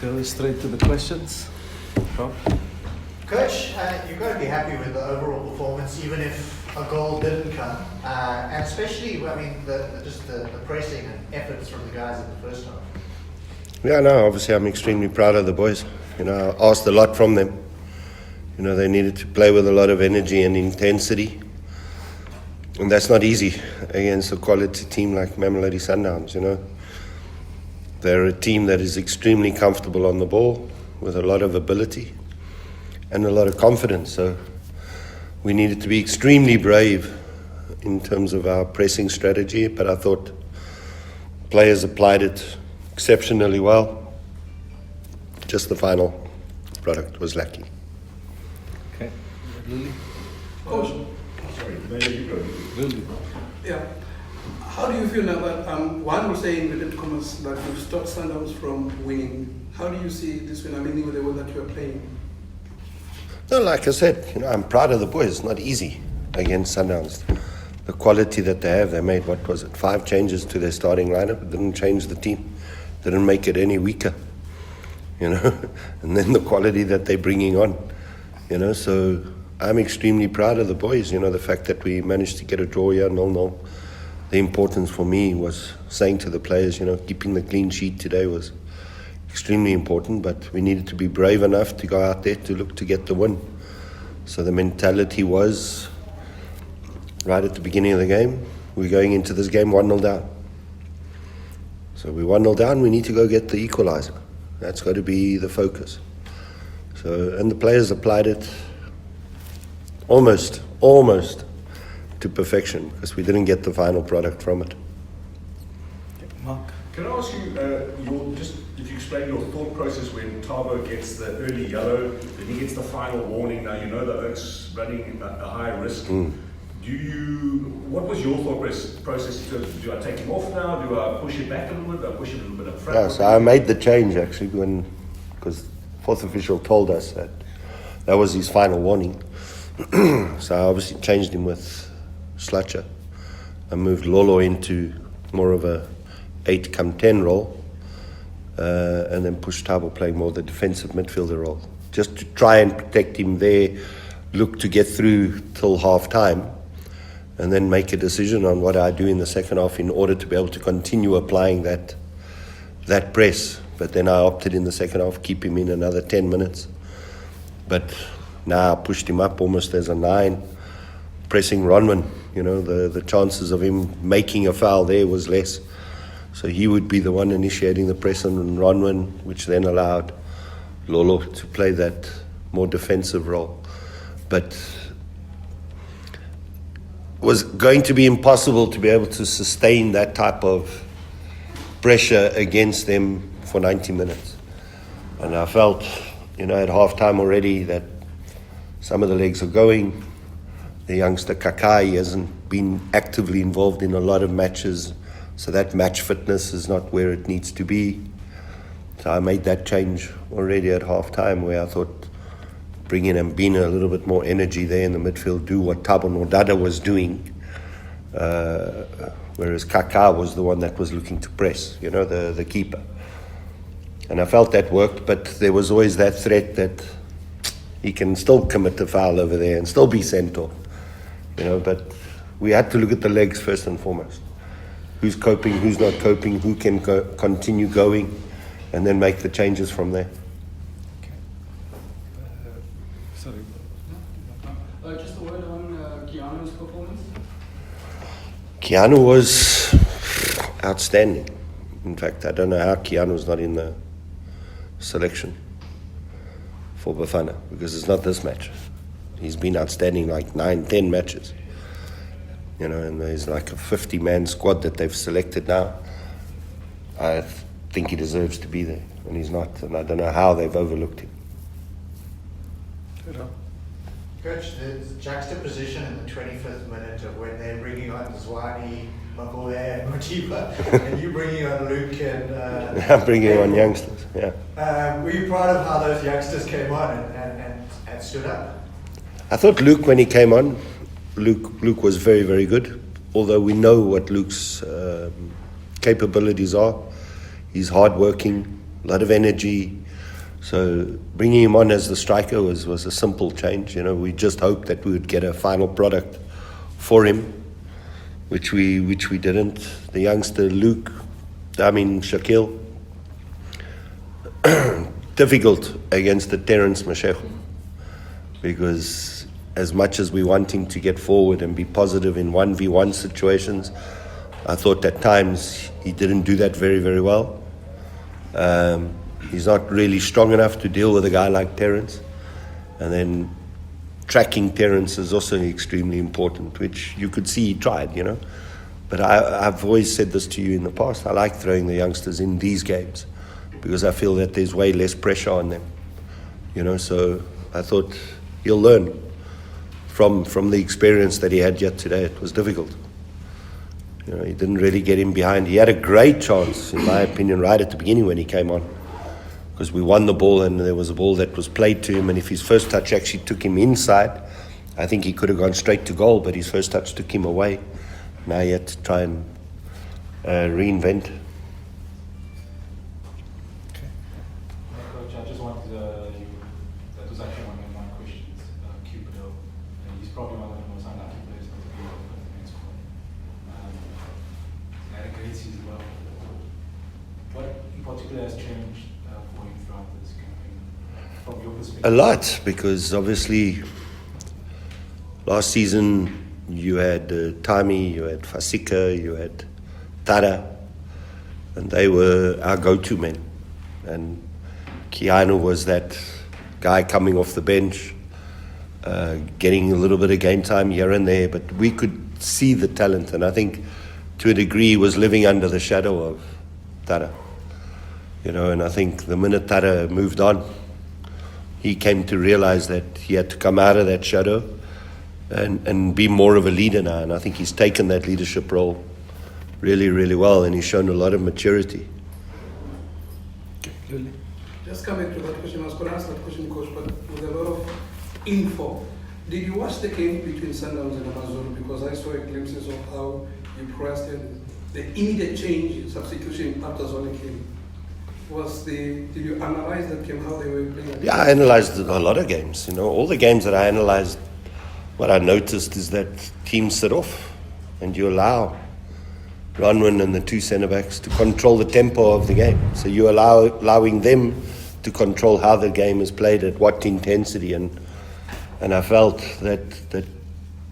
go straight to the questions. Rob? Coach, you've got to be happy with the overall performance, even if a goal didn't come, and especially, I mean, the pressing and efforts from the guys in the first half. Yeah, no, obviously I'm extremely proud of the boys. I asked a lot from them. They needed to play with a lot of energy and intensity. And that's not easy against a quality team like Mamelodi Sundowns, They're a team that is extremely comfortable on the ball with a lot of ability and a lot of confidence. So we needed to be extremely brave in terms of our pressing strategy, but I thought players applied it exceptionally well. Just the final product was lacking. Okay. Lily? Coach. Sorry, there you go. Lily. Yeah. How do you feel now that one was saying in the comments that you've stopped Sundowns from winning? How do you see this win? I mean, with the way that you are playing. No, like I said, I'm proud of the boys. It's not easy against Sundowns. The quality that they have, they made, 5 changes to their starting lineup. It didn't change the team. Didn't make it any weaker, And then the quality that they're bringing on, So I'm extremely proud of the boys, the fact that we managed to get a draw here, 0-0. The importance for me was saying to the players, keeping the clean sheet today was extremely important, but we needed to be brave enough to go out there to look to get the win. So the mentality was, right at the beginning of the game, we're going into this game 1-0 down. So we're 1-0 down, we need to go get the equaliser. That's got to be the focus. So, and the players applied it almost to perfection, because we didn't get the final product from it. Mark? Can I ask you, if you explain your thought process when Thabo gets the early yellow, then he gets the final warning. Now the Oaks running a high risk. What was your thought process? Do I take him off now? Do I push it back a little bit? Do I push it a little bit up front? Yeah, so I made the change actually because fourth official told us that was his final warning. So I obviously changed him with Slutcher. I moved Lolo into more of a 8-10 role, and then pushed Thabo playing more the defensive midfielder role, just to try and protect him there, look to get through till half time, and then make a decision on what I do in the second half in order to be able to continue applying that press. But then I opted in the second half, keep him in another 10 minutes. But now I pushed him up almost as a 9, pressing Ronwin. The chances of him making a foul there was less. So he would be the one initiating the press on Ronwin, which then allowed Lolo to play that more defensive role. But it was going to be impossible to be able to sustain that type of pressure against them for 90 minutes. And I felt, at half-time already that some of the legs are going. The youngster Kakai hasn't been actively involved in a lot of matches, so that match fitness is not where it needs to be. So I made that change already at half-time, where I thought bring in Mbina a little bit more energy there in the midfield, do what Thabo Nodada was doing, whereas Kaká was the one that was looking to press, the keeper. And I felt that worked, but there was always that threat that he can still commit a foul over there and still be sent off. But we had to look at the legs first and foremost. Who's coping, who's not coping, who can continue going, and then make the changes from there. Sorry. Just a word on Keanu's performance. Keanu was outstanding. In fact, I don't know how Keanu's not in the selection for Bafana, because it's not this match. He's been outstanding like 9-10 matches. And there's like a 50-man squad that they've selected now. I think he deserves to be there, and he's not. And I don't know how they've overlooked him. Coach, the juxtaposition in the 25th minute of when they're bringing on Zwane, Makole and Matiba, and you bringing on Luke and... I'm bringing on youngsters, yeah. Were you proud of how those youngsters came on and stood up? I thought Luke, when he came on, Luke was very, very good. Although we know what Luke's capabilities are. He's hardworking, a lot of energy, So bringing him on as the striker was a simple change. You know, we just hoped that we would get a final product for him, which we didn't. The youngster Shaquille, difficult against the Terence Mashego, because as much as we want him to get forward and be positive in 1v1 situations, I thought at times he didn't do that very, very well. He's not really strong enough to deal with a guy like Terence. And then tracking Terence is also extremely important, which you could see he tried, you know. But I've always said this to you in the past. I like throwing the youngsters in these games because I feel that there's way less pressure on them, you know. So I thought he'll learn from the experience that he had yet today. It was difficult. You know, he didn't really get him behind. He had a great chance, in my opinion, right at the beginning when he came on, because we won the ball and there was a ball that was played to him, and if his first touch actually took him inside, I think he could have gone straight to goal, but his first touch took him away. Now he had to try and reinvent. Coach, I just wanted that was actually one of my questions. Cupido, he's probably one of the most unlucky players to be on the next squad. He had a great season. Well, what in particular has changed for him throughout this campaign, from your perspective? A lot, because obviously last season you had Tami, you had Fasika, you had Tara, and they were our go-to men. And Keanu was that guy coming off the bench, getting a little bit of game time here and there, but we could see the talent, and I think to a degree he was living under the shadow of Tara. You know, and I think the minute Tara moved on, he came to realize that he had to come out of that shadow and be more of a leader now. And I think he's taken that leadership role really, really well, and he's shown a lot of maturity. Just coming to that question, I was going to ask that question, Coach, but with a lot of info. Did you watch the game between Sundowns and Amazulu? Because I saw glimpses of how you pressed and the immediate change, substitution after Zone came. Did you analyze that game, how they were playing? Yeah, I analyzed a lot of games. You know, all the games that I analyzed, what I noticed is that teams sit off and you allow Ronwin and the two centre-backs to control the tempo of the game. So you're allowing them to control how the game is played, at what intensity. And I felt that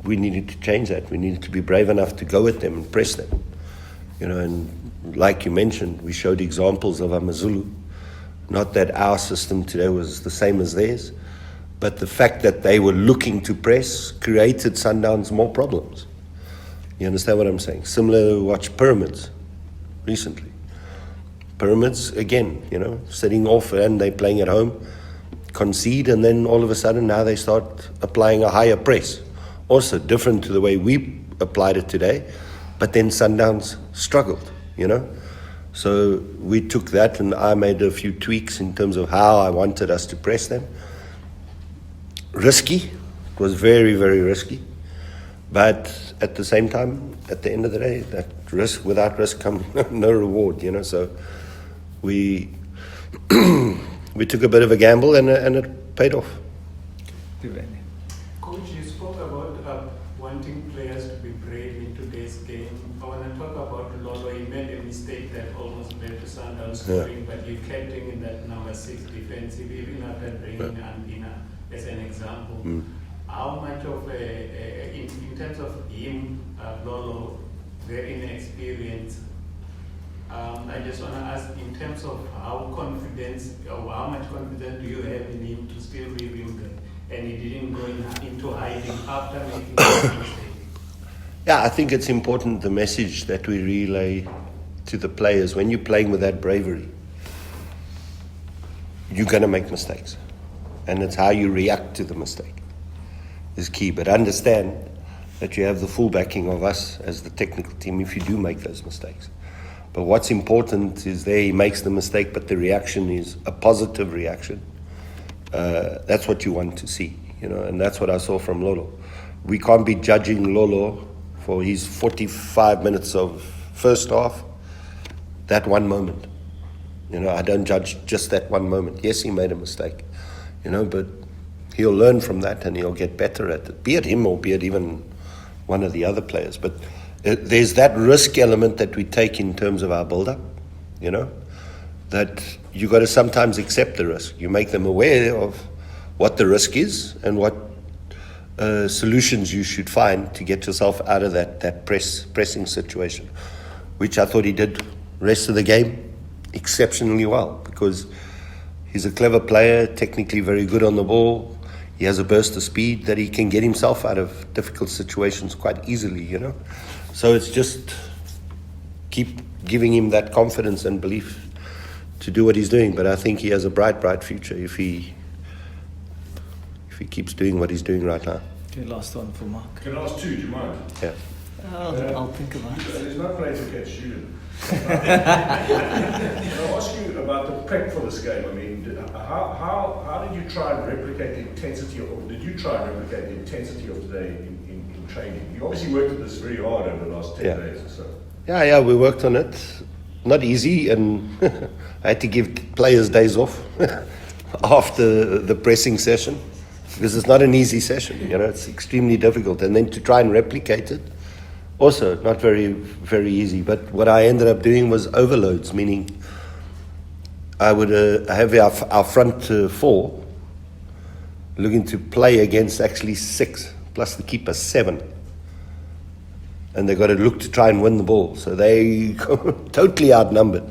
we needed to change that. We needed to be brave enough to go at them and press them. You know, and like you mentioned, we showed examples of Amazulu. Not that our system today was the same as theirs, but the fact that they were looking to press created Sundowns more problems. You understand what I'm saying? Similar to watch Pyramids recently. Pyramids, again, you know, sitting off and they're playing at home, concede, and then all of a sudden now they start applying a higher press. Also different to the way we applied it today, but then Sundowns struggled, you know. So we took that and I made a few tweaks in terms of how I wanted us to press them. Risky, it was very, very risky. But at the same time, at the end of the day, that risk, without risk comes no reward, you know. So we took a bit of a gamble and it paid off. Coach, you spoke about wanting players to be brave in today's game. I want to talk about Lolo. He made a mistake that almost led to Sundowns scoring, but you kept him in that number 6 defensive, even after bringing Andina as an example. How much of in terms of him, Lolo, very inexperienced. I just want to ask, in terms of how much confidence do you have in him to still rebuild it? And he didn't go into hiding after making that mistake. Yeah, I think it's important, the message that we relay to the players. When you're playing with that bravery, you're going to make mistakes. And it's how you react to the mistake is key. But understand that you have the full backing of us as the technical team if you do make those mistakes. But what's important is there he makes the mistake, but the reaction is a positive reaction. That's what you want to see, you know, and that's what I saw from Lolo. We can't be judging Lolo for his 45 minutes of first half, that one moment. You know, I don't judge just that one moment. Yes, he made a mistake, you know, but he'll learn from that and he'll get better at it, be it him or be it even one of the other players. But there's that risk element that we take in terms of our build-up, you know, that you got to sometimes accept the risk. You make them aware of what the risk is and what solutions you should find to get yourself out of that pressing situation, which I thought he did rest of the game exceptionally well, because he's a clever player, technically very good on the ball. He has a burst of speed that he can get himself out of difficult situations quite easily, you know. So it's just keep giving him that confidence and belief to do what he's doing. But I think he has a bright future if he keeps doing what he's doing right now. Okay, last one for Mark. Can I ask two? Do you mind? Yeah. I'll think about it. There's no place to catch you. I'll ask you about the prep for this game. I mean, how did you try and replicate the intensity, or did you try and replicate the intensity of today in training? You obviously worked at this very hard over the last 10 days or so. Yeah, we worked on it. Not easy, and I had to give players days off after the pressing session, because it's not an easy session, you know, it's extremely difficult. And then to try and replicate it, also not very easy. But what I ended up doing was overloads, meaning I would have our front four looking to play against actually 6, plus the keeper 7. And they got to look to try and win the ball. So they totally outnumbered.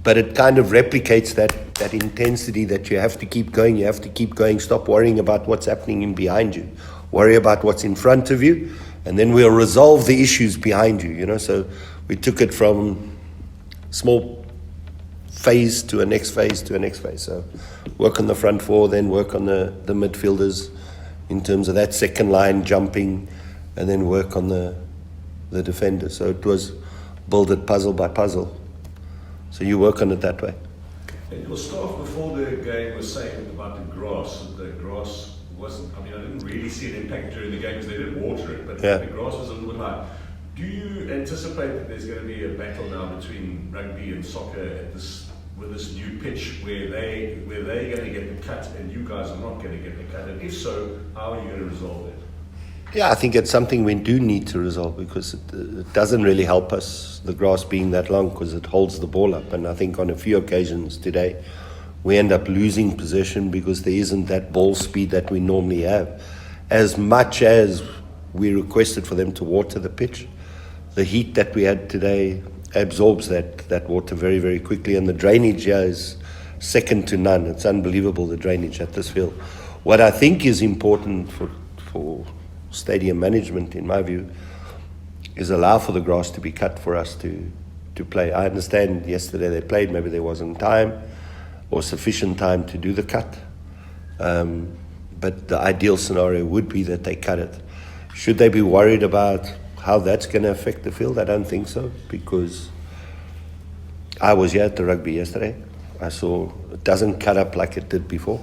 But it kind of replicates that intensity that you have to keep going, stop worrying about what's happening in behind you. Worry about what's in front of you, and then we'll resolve the issues behind you, you know. So we took it from small phase to a next phase to a next phase. So work on the front four, then work on the midfielders in terms of that second line jumping, and then work on the defenders. So it was build it puzzle by puzzle. So you work on it that way. And your staff before the game was saying about the grass. The grass wasn't, I mean, I didn't really see an impact during the game because they didn't water it, but the grass was a little bit high. Do you anticipate that there's going to be a battle now between rugby and soccer with this new pitch where they're going to get the cut and you guys are not going to get the cut? And if so, how are you going to resolve it? Yeah, I think it's something we do need to resolve, because it doesn't really help us, the grass being that long, because it holds the ball up. And I think on a few occasions today, we end up losing possession because there isn't that ball speed that we normally have. As much as we requested for them to water the pitch, the heat that we had today absorbs that water very quickly, and the drainage here is second to none. It's unbelievable, the drainage at this field. What I think is important for stadium management, in my view, is allow for the grass to be cut for us to play. I understand yesterday they played, maybe there wasn't time or sufficient time to do the cut, but the ideal scenario would be that they cut it. Should they be worried about how that's going to affect the field? I don't think so, because I was here at the rugby yesterday. I saw it doesn't cut up like it did before.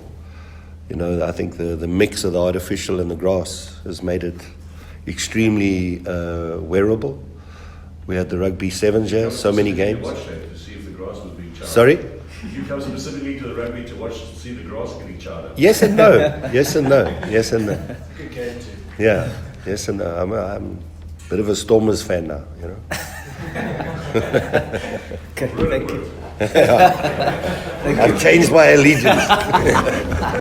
You know, I think the mix of the artificial and the grass has made it extremely wearable. We had the rugby sevens here, so many games. Watch that to see if the grass was being charred. Sorry? Did you come specifically to the rugby to see the grass getting charred up? Yes and no. Yes and no. Yes and no. Good game too. Yeah. Yes and no. I'm a bit of a Stormers fan now, you know. Okay, thank you. I've changed my allegiance.